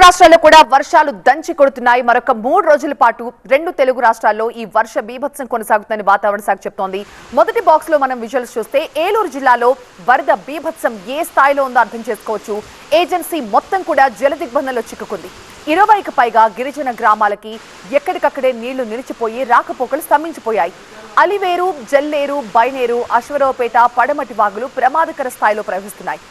రాష్ట్రాల్లో కూడా వర్షాలు దంచి కొడుతున్నాయి. మరొక 3 రోజుల పాటు 2 తెలుగు రాష్ట్రాల్లో ఈ వర్ష బీభత్సం కొనసాగుతుందని వాతావరణ శాఖ చెప్తోంది. మొదటి బాక్స్ లో మనం విజువల్స్ చూస్తే ఏలూరు జిల్లాలో వరద బీభత్సం ఏ స్థాయిలో ఉందో అర్థం చేసుకోవచ్చు. ఏజెన్సీ మొత్తం కూడా జలదిగ్బంధంలో చిక్కుకుంది. 20కి పైగా గిరిజన గ్రామాలకి ఎక్కడికక్కడే నీళ్లు నిలిచిపోయి రాకపోకలు స్తంభించిపోయాయి. అలివేరు, జల్లేరు, బైనేరు, అశ్వరావుపేట, పడమటి వాగులు ప్రమాదకర స్థాయిలో ప్రవహిస్తున్నాయి.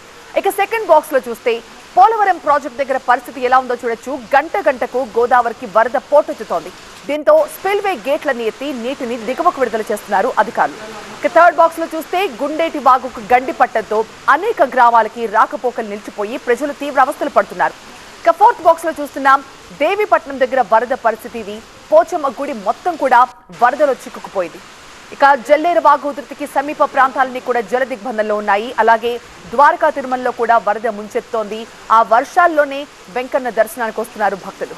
ఇక సెకండ్ బాక్స్ లో చూస్తే పోలవరం ప్రాజెక్టు దగ్గర పరిస్థితి ఎలా ఉందో చూడొచ్చు. గంట గంటకు గోదావరికి వరద పోటెత్తుతోంది. దీంతో స్పిల్వే గేట్లను ఎత్తి నీటిని దిగువకు విడుదల చేస్తున్నారు అధికారులు. ఇక థర్డ్ బాక్స్ లో చూస్తే గుండేటి వాగుకు గండి పట్టడంతో అనేక గ్రామాలకి రాకపోకలు నిలిచిపోయి ప్రజలు తీవ్ర అవస్థలు పడుతున్నారు. ఇక ఫోర్త్ బాక్స్ లో చూస్తున్నాం దేవీపట్నం దగ్గర వరద పరిస్థితి ఇది. పోచమ్మ గుడి మొత్తం కూడా వరదలో చిక్కుకుపోయింది. ఇక జల్లేరు వాగు ఉధృతికి సమీప ప్రాంతాలన్నీ కూడా జల దిగ్బంధంలో ఉన్నాయి. అలాగే ద్వారకా తిరుమలలో కూడా వరద ముంచెత్తోంది. ఆ వర్షాల్లోనే వెంకన్న దర్శనానికి వస్తున్నారు భక్తులు.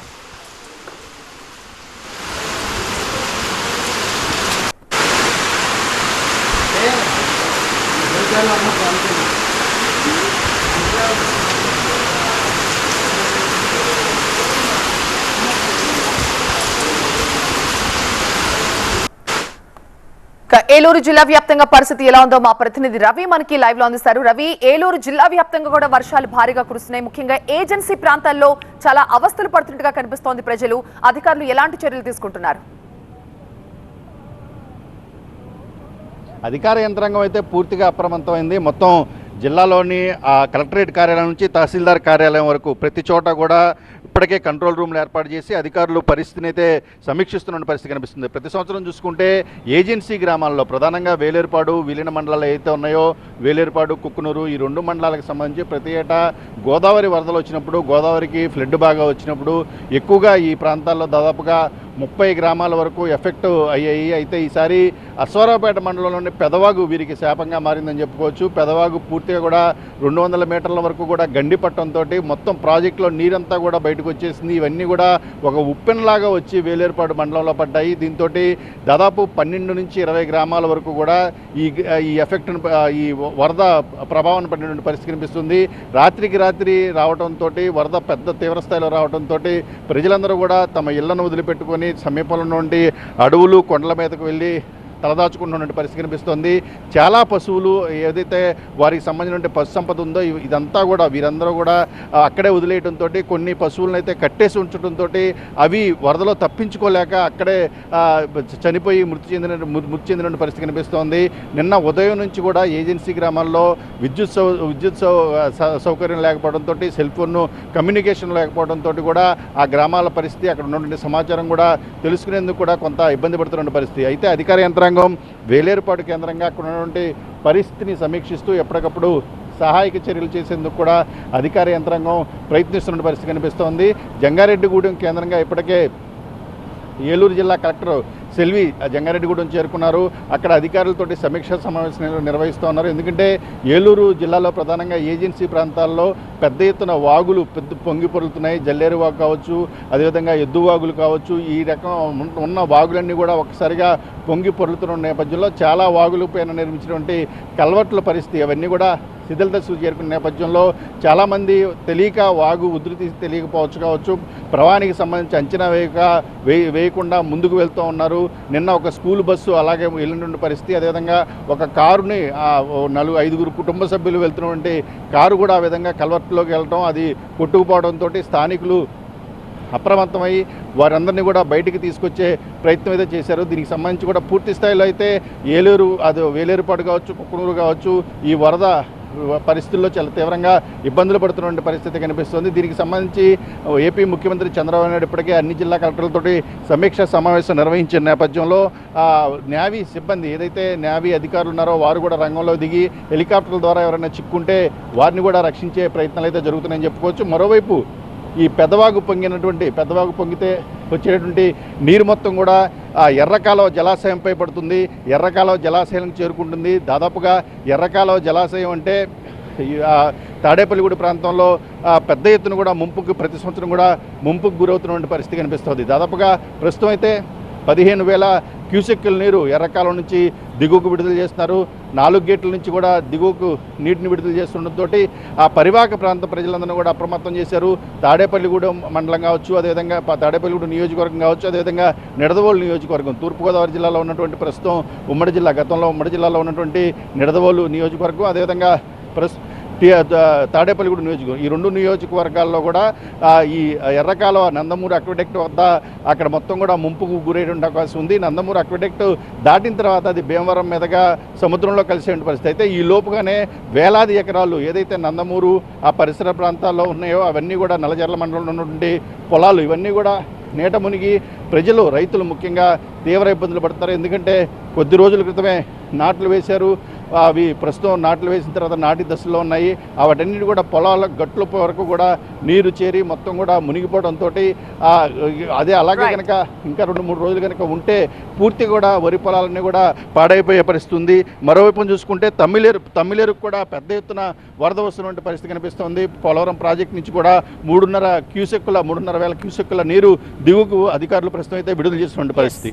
ఏలూరు జిల్లా వ్యాప్తంగా పరిస్థితి ఎలా ఉందో మా ప్రతినిధి రవి మనకి లైవ్ లో అందిస్తారు. రవి, ఏలూరు జిల్లా వ్యాప్తంగా కూడా వర్షాలు భారీగా కురుస్తున్నాయి. ముఖ్యంగా ఏజెన్సీ ప్రాంతాల్లో చాలా అవస్థలు పడుతున్నట్టుగా కనిపిస్తోంది ప్రజలు. అధికారులు ఎలాంటి చర్యలు తీసుకుంటున్నారు? అధికార యంత్రాంగం అయితే పూర్తిగా అప్రమత్తమైంది. మొత్తం జిల్లాలోని కలెక్టరేట్ కార్యాలయం నుంచి తహసీల్దార్ కార్యాలయం వరకు ప్రతి చోట కూడా ఇప్పటికే కంట్రోల్ రూమ్లు ఏర్పాటు చేసి అధికారులు పరిస్థితిని అయితే సమీక్షిస్తున్న పరిస్థితి కనిపిస్తుంది. ప్రతి సంవత్సరం చూసుకుంటే ఏజెన్సీ గ్రామాల్లో ప్రధానంగా వేలేరుపాడు, విలీన మండలాలు అయితే ఉన్నాయో వేలేరుపాడు, కుక్కునూరు ఈ 2 మండలాలకు సంబంధించి ప్రతి ఏటా గోదావరి వరదలు వచ్చినప్పుడు, గోదావరికి ఫ్లడ్ బాగా వచ్చినప్పుడు ఎక్కువగా ఈ ప్రాంతాల్లో దాదాపుగా 30 గ్రామాల వరకు ఎఫెక్ట్ అయ్యాయి. అయితే ఈసారి అశ్వారావుపేట మండలంలోని పెదవాగు వీరికి శాపంగా మారిందని చెప్పుకోవచ్చు. పెదవాగు పూర్తిగా కూడా 200 మీటర్ల వరకు కూడా గండి పట్టడంతో మొత్తం ప్రాజెక్టులో నీరంతా కూడా బయటకు వచ్చేసింది. ఇవన్నీ కూడా ఒక ఉప్పెనలాగా వచ్చి వేలేరుపాడు మండలంలో పడ్డాయి. దీంతో దాదాపు 12 నుంచి 20 గ్రామాల వరకు కూడా ఈ ఎఫెక్ట్ను ఈ వరద ప్రభావం పడినటువంటి పరిస్థితి కనిపిస్తుంది. రాత్రికి రాత్రి రావడంతో వరద పెద్ద తీవ్రస్థాయిలో రావడంతో ప్రజలందరూ కూడా తమ ఇళ్లను వదిలిపెట్టుకొని సమీపంలో నుండి అడవులు, కొండల మీదకు వెళ్ళి తలదాచుకుంటున్న పరిస్థితి కనిపిస్తోంది. చాలా పశువులు ఏదైతే వారికి సంబంధించిన పశు సంపద ఉందో ఇదంతా కూడా వీరందరూ కూడా అక్కడే వదిలేయడంతో కొన్ని పశువులను అయితే కట్టేసి ఉంచడంతో అవి వరదలో తప్పించుకోలేక అక్కడే చనిపోయి మృతి చెందిన పరిస్థితి కనిపిస్తోంది. నిన్న ఉదయం నుంచి కూడా ఏజెన్సీ గ్రామాల్లో విద్యుత్ సౌకర్యం లేకపోవడంతో సెల్ ఫోన్ కమ్యూనికేషన్ లేకపోవడంతో కూడా ఆ గ్రామాల పరిస్థితి, అక్కడ ఉన్నటువంటి సమాచారం కూడా తెలుసుకునేందుకు కూడా కొంత ఇబ్బంది పడుతున్న పరిస్థితి. అయితే అధికార యంత్రాంగం వేలేరుపాడు కేంద్రంగా అక్కడ ఉన్నటువంటి పరిస్థితిని సమీక్షిస్తూ ఎప్పటికప్పుడు సహాయక చర్యలు చేసేందుకు కూడా అధికార యంత్రాంగం ప్రయత్నిస్తున్న పరిస్థితి కనిపిస్తోంది. జంగారెడ్డిగూడెం కేంద్రంగా ఇప్పటికే ఏలూరు జిల్లా కలెక్టర్ సెల్వి జంగారెడ్డిగూడెం చేరుకున్నారు. అక్కడ అధికారులతోటి సమీక్షా సమావేశం నిర్వహిస్తూ ఉన్నారు. ఎందుకంటే ఏలూరు జిల్లాలో ప్రధానంగా ఏజెన్సీ ప్రాంతాల్లో పెద్ద ఎత్తున వాగులు పొంగి పొరులుతున్నాయి. జల్లేరు వాగు కావచ్చు, అదేవిధంగా ఎద్దు వాగులు కావచ్చు, ఈ రకం ఉన్న వాగులన్నీ కూడా ఒక్కసారిగా పొంగి పొరులుతున్న నేపథ్యంలో చాలా వాగులు పైన నిర్మించినటువంటి కల్వర్ట్ల పరిస్థితి అవన్నీ కూడా శిథిల దశకు చేరుకున్న నేపథ్యంలో చాలామంది తెలియక వాగు ఉధృతి తెలియకపోవచ్చు కావచ్చు, ప్రవాహానికి సంబంధించి అంచనా వేయకుండా ముందుకు వెళ్తూ ఉన్నారు. నిన్న ఒక స్కూల్ బస్సు అలాగే వెళ్ళినటువంటి పరిస్థితి, అదేవిధంగా ఒక కారుని 4-5 కుటుంబ సభ్యులు వెళ్తున్నటువంటి కారు కూడా ఆ విధంగా కల్వర్ట్లోకి వెళ్ళడం, అది కొట్టుకుపోవడంతో స్థానికులు అప్రమత్తమై వారందరినీ కూడా బయటికి తీసుకొచ్చే ప్రయత్నం అయితే చేశారు. దీనికి సంబంధించి కూడా పూర్తి స్థాయిలో అయితే ఏలూరు, అది వేలేరుపాడు కావచ్చు, కుక్కునూరు కావచ్చు, ఈ వరద పరిస్థితుల్లో చాలా తీవ్రంగా ఇబ్బందులు పడుతున్న పరిస్థితి కనిపిస్తుంది. దీనికి సంబంధించి ఏపీ ముఖ్యమంత్రి చంద్రబాబు నాయుడు ఇప్పటికే అన్ని జిల్లా కలెక్టర్లతోటి సమీక్షా సమావేశం నిర్వహించిన నేపథ్యంలో నేవీ సిబ్బంది ఏదైతే నేవీ అధికారులు ఉన్నారో వారు కూడా రంగంలో దిగి హెలికాప్టర్ల ద్వారా ఎవరైనా చిక్కుంటే వారిని కూడా రక్షించే ప్రయత్నాలు అయితే జరుగుతున్నాయని చెప్పుకోవచ్చు. మరోవైపు ఈ పెదవాగు పొంగితే వచ్చేటువంటి నీరు మొత్తం కూడా ఎర్రకాలువ జలాశయంపై పడుతుంది. ఎర్రకాలువ జలాశయం చేరుకుంటుంది. దాదాపుగా ఎర్రకాలువ జలాశయం అంటే తాడేపల్లిగూడి ప్రాంతంలో పెద్ద ఎత్తున కూడా ప్రతి సంవత్సరం కూడా ముంపుకు గురవుతున్నటువంటి పరిస్థితి కనిపిస్తుంది. దాదాపుగా ప్రస్తుతం అయితే 15,000 క్యూసెక్కుల నీరు ఎర్రకాలం నుంచి దిగువకు విడుదల చేస్తున్నారు. 4 గేట్ల నుంచి కూడా దిగువకు నీటిని విడుదల చేస్తుండటంతో ఆ పరివాహక ప్రాంత ప్రజలందరూ కూడా అప్రమత్తం చేశారు. తాడేపల్లిగూడెం మండలం కావచ్చు, అదేవిధంగా తాడేపల్లిగూడెం నియోజకవర్గం కావచ్చు, అదేవిధంగా నిడదవోలు నియోజకవర్గం, తూర్పుగోదావరి జిల్లాలో ఉన్నటువంటి ప్రస్తుతం ఉమ్మడి జిల్లా, గతంలో ఉమ్మడి జిల్లాలో ఉన్నటువంటి నిడదవోలు నియోజకవర్గం, అదేవిధంగా తాడేపల్లిగూడెం నియోజకవర్గం, ఈ 2 నియోజకవర్గాల్లో కూడా ఈ ఎర్రకాలువ నందమూరి అక్విడక్ట్ వద్ద అక్కడ మొత్తం కూడా ముంపుకు గురైన అవకాశం ఉంది. నందమూరి అక్విడక్ట్ దాటిన తర్వాత అది భీమవరం మీదుగా సముద్రంలో కలిసే పరిస్థితి. అయితే ఈ లోపుగానే వేలాది ఎకరాలు ఏదైతే నందమూరు ఆ పరిసర ప్రాంతాల్లో ఉన్నాయో అవన్నీ కూడా నల్లజర్ల మండలంలో ఉన్నటువంటి పొలాలు ఇవన్నీ కూడా నీట మునిగి ప్రజలు, రైతులు ముఖ్యంగా తీవ్ర ఇబ్బందులు పడుతున్నారు. ఎందుకంటే కొద్ది రోజుల క్రితమే నాట్లు వేశారు, అవి ప్రస్తుతం నాట్లు వేసిన తర్వాత నాటి దశలో ఉన్నాయి. వాటన్నిటి కూడా పొలాల గట్ల వరకు కూడా నీరు చేరి మొత్తం కూడా మునిగిపోవడంతో అదే అలాగే కనుక ఇంకా 2-3 రోజులు కనుక ఉంటే పూర్తి కూడా వరి పొలాలన్నీ కూడా పాడైపోయే పరిస్థితి ఉంది. మరోవైపు చూసుకుంటే తమ్మిలేరుకు కూడా పెద్ద ఎత్తున వరద వస్తున్నటువంటి పరిస్థితి కనిపిస్తుంది. పోలవరం ప్రాజెక్టు నుంచి కూడా 3,500 క్యూసెక్కుల నీరు దిగువకు అధికారులు ప్రస్తుతం అయితే విడుదల చేస్తున్న పరిస్థితి.